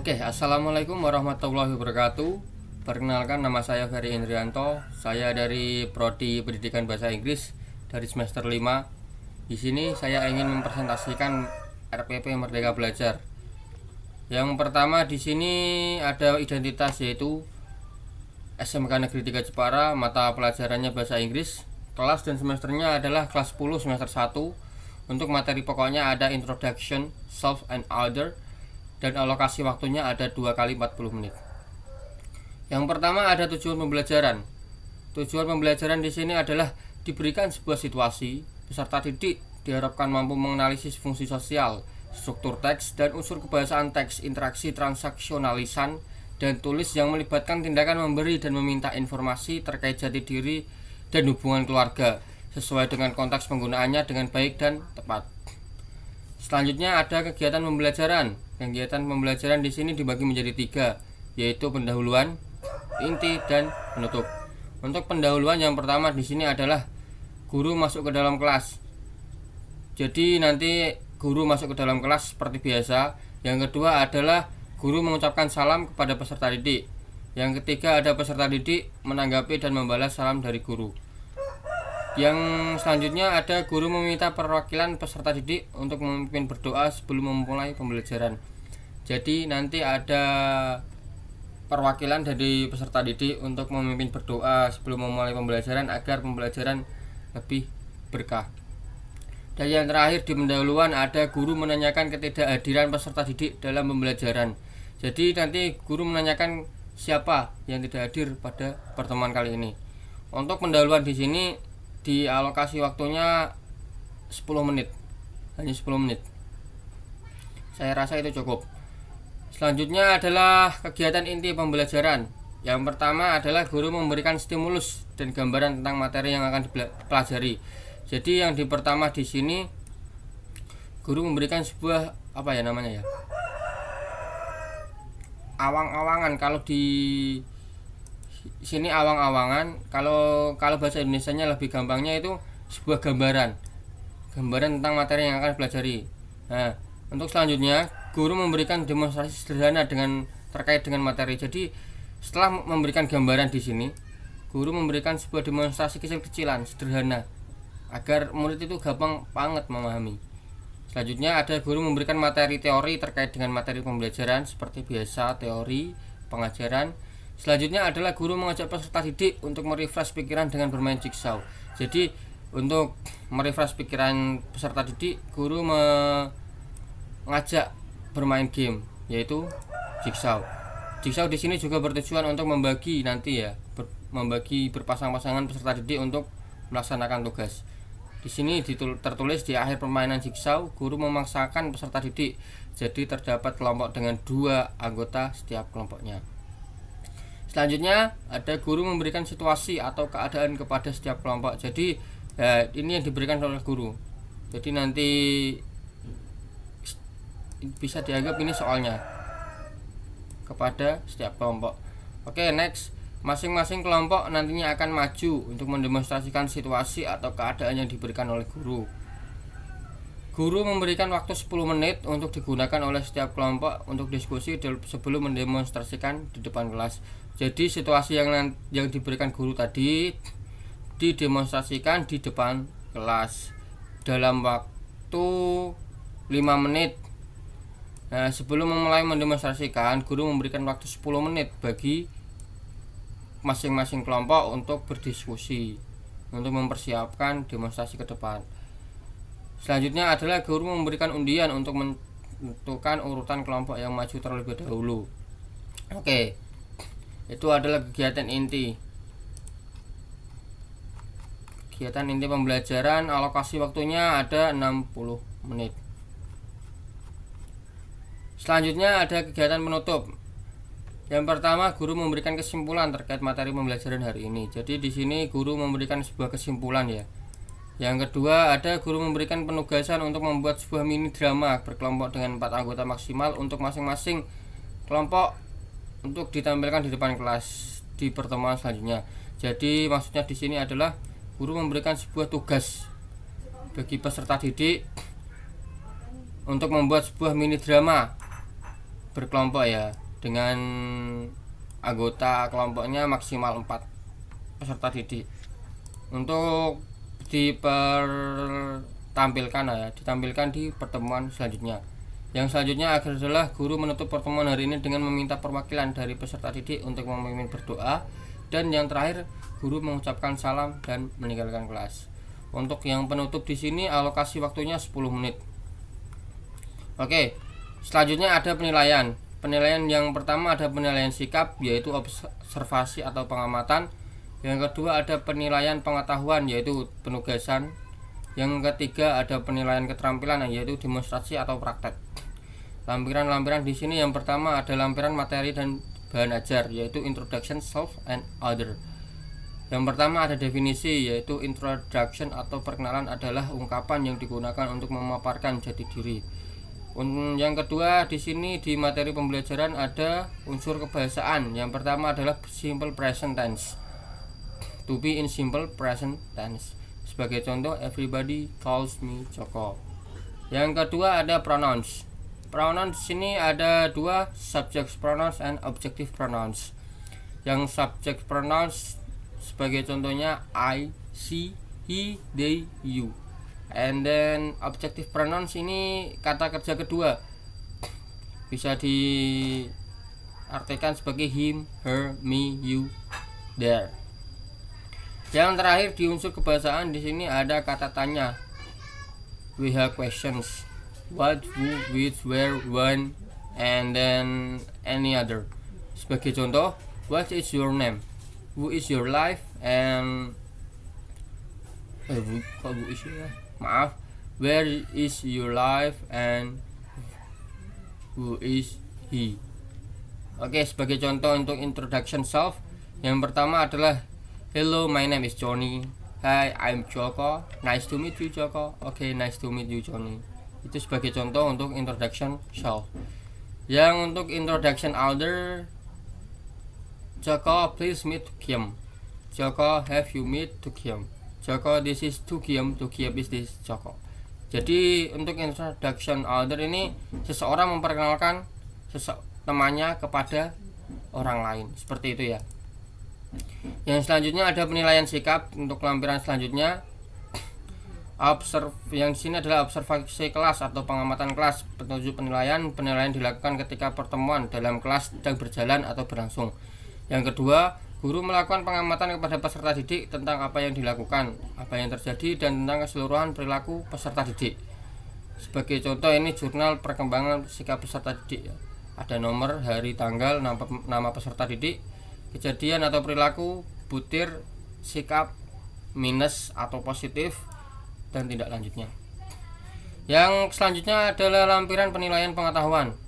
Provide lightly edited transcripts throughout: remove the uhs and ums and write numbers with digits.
Oke, assalamualaikum warahmatullahi wabarakatuh. Perkenalkan, nama saya Ferry Indrianto. Saya dari Prodi Pendidikan Bahasa Inggris dari semester 5. Di sini saya ingin mempresentasikan RPP Merdeka Belajar. Yang pertama di sini ada identitas, yaitu SMK Negeri 3 Jepara, mata pelajarannya bahasa Inggris. Kelas dan semesternya adalah kelas 10 semester 1. Untuk materi pokoknya ada Introduction, Self and Other, dan alokasi waktunya ada 2 kali 40 menit. Yang pertama ada tujuan pembelajaran. Tujuan pembelajaran di sini adalah diberikan sebuah situasi, peserta didik diharapkan mampu menganalisis fungsi sosial, struktur teks, dan unsur kebahasaan teks, interaksi transaksional lisan dan tulis yang melibatkan tindakan memberi dan meminta informasi terkait jati diri dan hubungan keluarga sesuai dengan konteks penggunaannya dengan baik dan tepat. Selanjutnya ada kegiatan pembelajaran. Kegiatan pembelajaran di sini dibagi menjadi 3, yaitu pendahuluan, inti, dan penutup. Untuk pendahuluan yang pertama di sini adalah guru masuk ke dalam kelas. Jadi nanti guru masuk ke dalam kelas seperti biasa. Yang kedua adalah guru mengucapkan salam kepada peserta didik. Yang ketiga ada peserta didik menanggapi dan membalas salam dari guru. Yang selanjutnya ada guru meminta perwakilan peserta didik untuk memimpin berdoa sebelum memulai pembelajaran. Jadi nanti ada perwakilan dari peserta didik untuk memimpin berdoa sebelum memulai pembelajaran agar pembelajaran lebih berkah. Dan yang terakhir di pendahuluan ada guru menanyakan ketidakhadiran peserta didik dalam pembelajaran. Jadi nanti guru menanyakan siapa yang tidak hadir pada pertemuan kali ini. Untuk pendahuluan di sini di alokasi waktunya 10 menit, hanya 10 menit. Saya rasa itu cukup. Selanjutnya adalah kegiatan inti pembelajaran. Yang pertama adalah guru memberikan stimulus dan gambaran tentang materi yang akan dipelajari. Jadi yang di pertama di sini guru memberikan sebuah awang-awangan. Kalau di sini awang-awangan, kalau bahasa Indonesianya lebih gampangnya itu sebuah gambaran tentang materi yang akan dipelajari. Nah, untuk selanjutnya guru memberikan demonstrasi sederhana terkait dengan materi. Jadi setelah memberikan gambaran di sini, guru memberikan sebuah demonstrasi kecil-kecilan sederhana agar murid itu gampang banget memahami. Selanjutnya ada guru memberikan materi teori terkait dengan materi pembelajaran seperti biasa, teori pengajaran. Selanjutnya adalah guru mengajak peserta didik untuk merefresh pikiran dengan bermain jigsaw. Jadi untuk merefresh pikiran peserta didik, guru mengajak bermain game, yaitu jigsaw. Jigsaw di sini juga bertujuan untuk membagi berpasang-pasangan peserta didik untuk melaksanakan tugas. Di sini tertulis di akhir permainan jigsaw, guru memaksakan peserta didik. Jadi terdapat kelompok dengan 2 anggota setiap kelompoknya. Selanjutnya ada guru memberikan situasi atau keadaan kepada setiap kelompok. Jadi ini yang diberikan oleh guru. Jadi nanti bisa dianggap ini soalnya kepada setiap kelompok. Oke, next. Masing-masing kelompok nantinya akan maju untuk mendemonstrasikan situasi atau keadaan yang diberikan oleh guru. Guru memberikan waktu 10 menit untuk digunakan oleh setiap kelompok untuk diskusi sebelum mendemonstrasikan di depan kelas. Jadi situasi yang diberikan guru tadi didemonstrasikan di depan kelas dalam waktu 5 menit. Nah, sebelum memulai mendemonstrasikan, guru memberikan waktu 10 menit bagi masing-masing kelompok untuk berdiskusi untuk mempersiapkan demonstrasi ke depan. Selanjutnya adalah guru memberikan undian untuk menentukan urutan kelompok yang maju terlebih dahulu. Oke, itu adalah kegiatan inti. Kegiatan inti pembelajaran, alokasi waktunya ada 60 menit. Selanjutnya ada kegiatan penutup. Yang pertama, guru memberikan kesimpulan terkait materi pembelajaran hari ini. Jadi di sini guru memberikan sebuah kesimpulan ya. Yang kedua, ada guru memberikan penugasan untuk membuat sebuah mini drama berkelompok dengan 4 anggota maksimal untuk masing-masing kelompok untuk ditampilkan di depan kelas di pertemuan selanjutnya. Jadi maksudnya di sini adalah guru memberikan sebuah tugas bagi peserta didik untuk membuat sebuah mini drama berkelompok ya, dengan anggota kelompoknya maksimal 4 peserta didik. Untuk ditampilkan di pertemuan selanjutnya. Yang selanjutnya adalah guru menutup pertemuan hari ini dengan meminta perwakilan dari peserta didik untuk memimpin berdoa, dan yang terakhir guru mengucapkan salam dan meninggalkan kelas. Untuk yang penutup di sini alokasi waktunya 10 menit. Oke, selanjutnya ada penilaian. Penilaian yang pertama ada penilaian sikap, yaitu observasi atau pengamatan. Yang kedua ada penilaian pengetahuan, yaitu penugasan. Yang ketiga ada penilaian keterampilan, yaitu demonstrasi atau praktek. Lampiran-lampiran di sini yang pertama ada lampiran materi dan bahan ajar, yaitu introduction, self, and other. Yang pertama ada definisi, yaitu introduction atau perkenalan adalah ungkapan yang digunakan untuk memaparkan jati diri. Yang kedua di sini di materi pembelajaran ada unsur kebahasaan. Yang pertama adalah simple present tense, to be in simple present tense. Sebagai contoh, everybody calls me Joko. Yang kedua ada pronouns. Pronouns sini ada dua, subject pronouns and objective pronouns. Yang subject pronouns sebagai contohnya I, she, he, they, you. And then objective pronouns ini kata kerja kedua, bisa diartikan sebagai him, her, me, you, there. Yang terakhir di unsur kebahasaan di sini ada kata tanya. We have questions. What, who, which, where, when, and then any other. Sebagai contoh, what is your name? Who is your life? And where is your life? And who is he? Oke, sebagai contoh untuk introduction self, yang pertama adalah hello, my name is Johnny. Hi, I'm Joko. Nice to meet you, Joko. Okay, nice to meet you, Johnny. Itu sebagai contoh untuk introduction self. Yang untuk introduction other, Joko, please meet Kim. Joko, have you meet to Kim? Joko, this is to Kim. To Kim is this Joko. Jadi untuk introduction other ini seseorang memperkenalkan temannya kepada orang lain, seperti itu ya. Yang selanjutnya ada penilaian sikap. Untuk lampiran selanjutnya yang di sini adalah observasi kelas atau pengamatan kelas. Petunjuk penilaian dilakukan ketika pertemuan dalam kelas sedang berjalan atau berlangsung. Yang kedua, guru melakukan pengamatan kepada peserta didik tentang apa yang dilakukan, apa yang terjadi, dan tentang keseluruhan perilaku peserta didik. Sebagai contoh ini jurnal perkembangan sikap peserta didik ya. Ada nomor, hari, tanggal, nama peserta didik, kejadian atau perilaku, butir, sikap, minus atau positif, dan tindak lanjutnya. Yang selanjutnya adalah lampiran penilaian pengetahuan.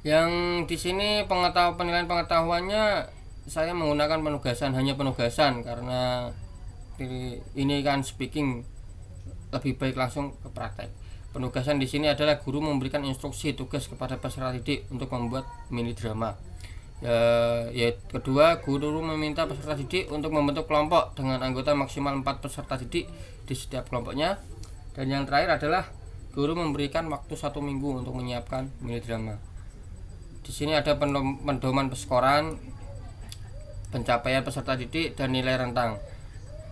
Yang di sini penilaian pengetahuannya saya menggunakan penugasan, hanya penugasan, karena ini kan speaking, lebih baik langsung ke praktek. Penugasan di sini adalah guru memberikan instruksi tugas kepada peserta didik untuk membuat mini drama. Kedua, guru meminta peserta didik untuk membentuk kelompok dengan anggota maksimal 4 peserta didik di setiap kelompoknya. Dan yang terakhir adalah guru memberikan waktu 1 minggu untuk menyiapkan mini drama. Di sini ada pedoman peskoran, pencapaian peserta didik, dan nilai rentang.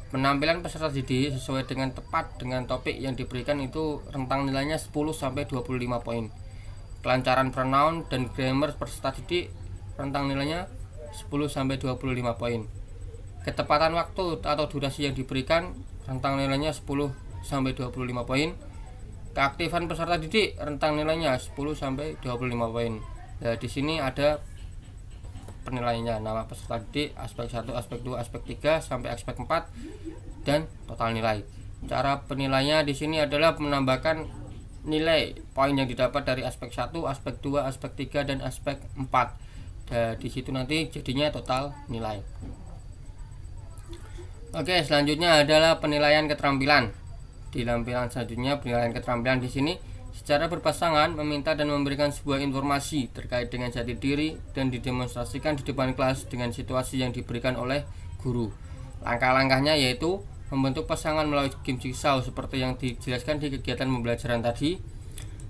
Penampilan peserta didik sesuai dengan tepat dengan topik yang diberikan itu rentang nilainya 10 sampai 25 poin. Kelancaran pronoun dan grammar peserta didik rentang nilainya 10 sampai 25 poin. Ketepatan waktu atau durasi yang diberikan rentang nilainya 10 sampai 25 poin. Keaktifan peserta didik rentang nilainya 10 sampai 25 poin. Nah, di sini ada penilaiannya, nama peserta didik, aspek 1, aspek 2, aspek 3 sampai aspek 4, dan total nilai. Cara penilaiannya di sini adalah menambahkan nilai poin yang didapat dari aspek 1, aspek 2, aspek 3, dan aspek 4. Dan di situ nanti jadinya total nilai. Oke, selanjutnya adalah penilaian keterampilan. Di lampiran selanjutnya penilaian keterampilan di sini secara berpasangan meminta dan memberikan sebuah informasi terkait dengan jati diri dan didemonstrasikan di depan kelas dengan situasi yang diberikan oleh guru. Langkah-langkahnya yaitu membentuk pasangan melalui game jigsaw seperti yang dijelaskan di kegiatan pembelajaran tadi.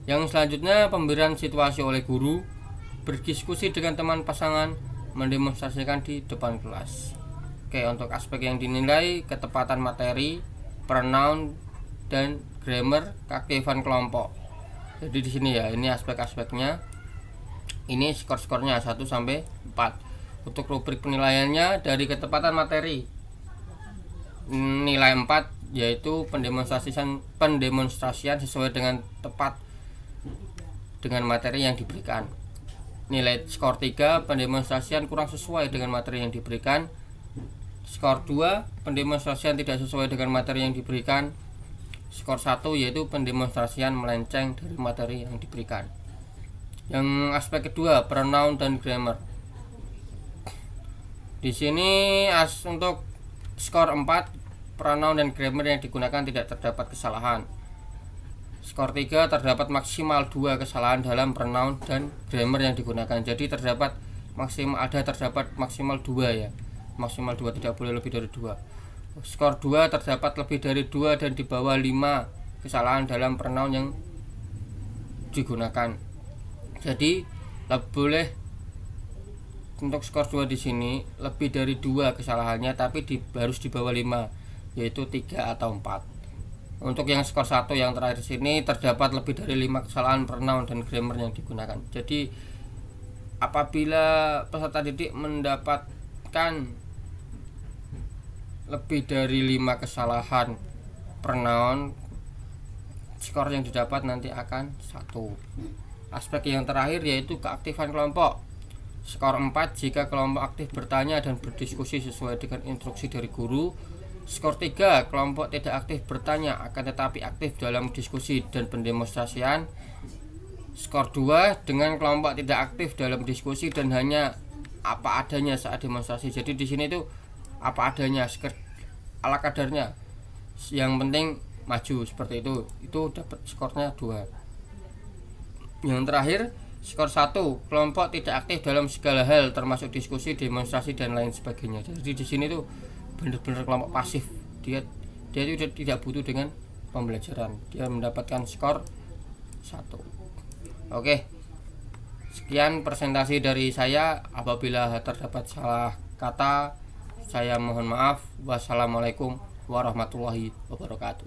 Yang selanjutnya pemberian situasi oleh guru, berdiskusi dengan teman pasangan, mendemonstrasikan di depan kelas. Oke, untuk aspek yang dinilai ketepatan materi, pronoun dan grammar, keaktifan kelompok. Jadi di sini ya, ini aspek-aspeknya. Ini skor-skornya 1 sampai 4. Untuk rubrik penilaiannya dari ketepatan materi nilai 4, yaitu pendemonstrasian sesuai dengan tepat dengan materi yang diberikan. Nilai skor 3, pendemonstrasian kurang sesuai dengan materi yang diberikan. Skor 2, pendemonstrasian tidak sesuai dengan materi yang diberikan. Skor 1 yaitu pendemonstrasian melenceng dari materi yang diberikan. Yang aspek kedua, pronoun dan grammar. Di sini untuk skor 4, pronoun dan grammar yang digunakan tidak terdapat kesalahan. Skor 3, terdapat maksimal 2 kesalahan dalam pronoun dan grammar yang digunakan. Jadi terdapat maksimal 2 ya. Maksimal 2, tidak boleh lebih dari 2. Skor 2, terdapat lebih dari 2 dan di bawah 5 kesalahan dalam pronoun yang digunakan. Jadi boleh untuk skor 2 di sini lebih dari 2 kesalahannya, tapi harus di bawah 5, yaitu 3 atau 4. Untuk yang skor 1 yang terakhir sini terdapat lebih dari 5 kesalahan pronoun dan grammar yang digunakan. Jadi apabila peserta didik mendapatkan lebih dari 5 kesalahan pronoun, skor yang didapat nanti akan 1. Aspek yang terakhir yaitu keaktifan kelompok. Skor 4 jika kelompok aktif bertanya dan berdiskusi sesuai dengan instruksi dari guru. Skor 3, kelompok tidak aktif bertanya akan tetapi aktif dalam diskusi dan pendemonstrasian. Skor 2, dengan kelompok tidak aktif dalam diskusi dan hanya apa adanya saat demonstrasi. Jadi di sini itu apa adanya, ala kadarnya. Yang penting maju seperti itu dapat skornya 2. Yang terakhir, skor 1, kelompok tidak aktif dalam segala hal termasuk diskusi, demonstrasi dan lain sebagainya. Jadi di sini tuh benar-benar kelompok pasif. Dia itu tidak butuh dengan pembelajaran. Dia mendapatkan skor 1. Oke. Sekian presentasi dari saya. Apabila terdapat salah kata, saya mohon maaf. Wassalamualaikum warahmatullahi wabarakatuh.